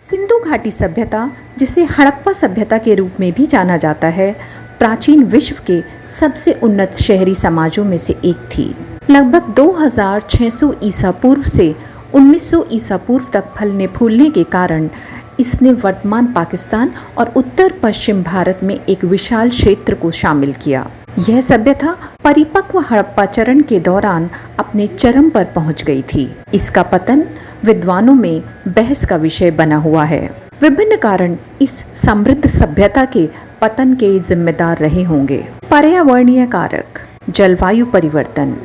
सिंधु घाटी सभ्यता, जिसे हड़प्पा सभ्यता के रूप में भी जाना जाता है, प्राचीन विश्व के सबसे उन्नत शहरी समाजों में से एक थी। लगभग 2600 ईसा पूर्व से 1900 ईसा पूर्व तक फलने फूलने के कारण इसने वर्तमान पाकिस्तान और उत्तर पश्चिम भारत में एक विशाल क्षेत्र को शामिल किया। यह सभ्यता परिपक्व हड़प्पा चरण के दौरान अपने चरम पर पहुंच गई थी। इसका पतन विद्वानों में बहस का विषय बना हुआ है। विभिन्न कारण इस समृद्ध सभ्यता के पतन के जिम्मेदार रहे होंगे। पर्यावरणीय कारक, जलवायु परिवर्तन।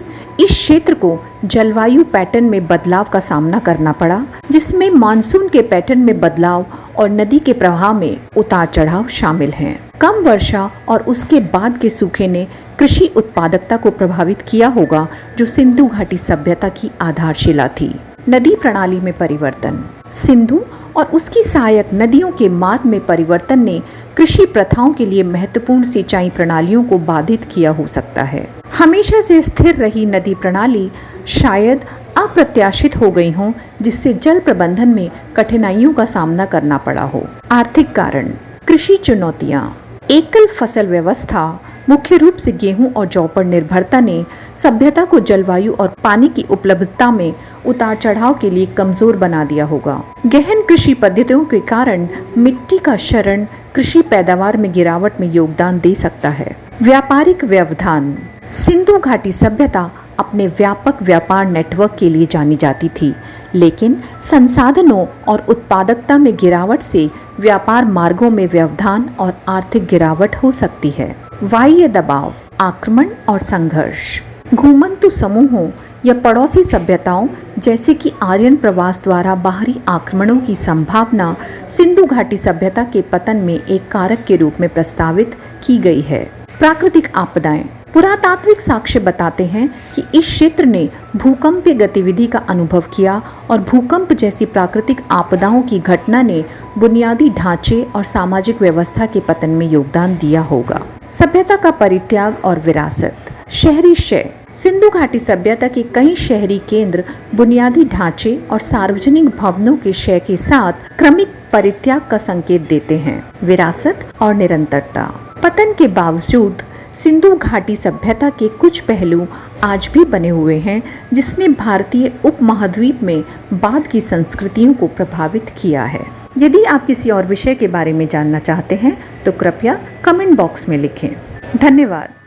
इस क्षेत्र को जलवायु पैटर्न में बदलाव का सामना करना पड़ा, जिसमें मानसून के पैटर्न में बदलाव और नदी के प्रवाह में उतार चढ़ाव शामिल हैं। कम वर्षा और उसके बाद के सूखे ने कृषि उत्पादकता को प्रभावित किया होगा, जो सिंधु घाटी सभ्यता की आधारशिला थी। नदी प्रणाली में परिवर्तन। सिंधु और उसकी सहायक नदियों के मार्ग में परिवर्तन ने कृषि प्रथाओं के लिए महत्वपूर्ण सिंचाई प्रणालियों को बाधित किया हो सकता है। हमेशा से स्थिर रही नदी प्रणाली शायद अप्रत्याशित हो गई हो, जिससे जल प्रबंधन में कठिनाइयों का सामना करना पड़ा हो। आर्थिक कारण, कृषि चुनौतियां। एकल फसल व्यवस्था, मुख्य रूप से गेहूं और जौ पर निर्भरता ने सभ्यता को जलवायु और पानी की उपलब्धता में उतार चढ़ाव के लिए कमजोर बना दिया होगा। गहन कृषि पद्धतियों के कारण मिट्टी का क्षरण कृषि पैदावार में गिरावट में योगदान दे सकता है। व्यापारिक व्यवधान। सिंधु घाटी सभ्यता अपने व्यापक व्यापार नेटवर्क के लिए जानी जाती थी, लेकिन संसाधनों और उत्पादकता में गिरावट से व्यापार मार्गों में व्यवधान और आर्थिक गिरावट हो सकती है। बाह्य दबाव, आक्रमण और संघर्ष। घुमंतु समूहों या पड़ोसी सभ्यताओं जैसे कि आर्यन प्रवास द्वारा बाहरी आक्रमणों की संभावना सिंधु घाटी सभ्यता के पतन में एक कारक के रूप में प्रस्तावित की गई है। प्राकृतिक आपदाएं। पुरातात्विक साक्ष्य बताते हैं कि इस क्षेत्र ने भूकंपीय गतिविधि का अनुभव किया और भूकंप जैसी प्राकृतिक आपदाओं की घटना ने बुनियादी ढांचे और सामाजिक व्यवस्था के पतन में योगदान दिया होगा। सभ्यता का परित्याग और विरासत। शहरी क्षय। सिंधु घाटी सभ्यता के कई शहरी केंद्र बुनियादी ढांचे और सार्वजनिक भवनों के क्षय के साथ क्रमिक परित्याग का संकेत देते हैं। विरासत और निरंतरता। पतन के बावजूद सिंधु घाटी सभ्यता के कुछ पहलू आज भी बने हुए हैं, जिसने भारतीय उपमहाद्वीप में बाद की संस्कृतियों को प्रभावित किया है। यदि आप किसी और विषय के बारे में जानना चाहते हैं तो कृपया कमेंट बॉक्स में लिखें। धन्यवाद।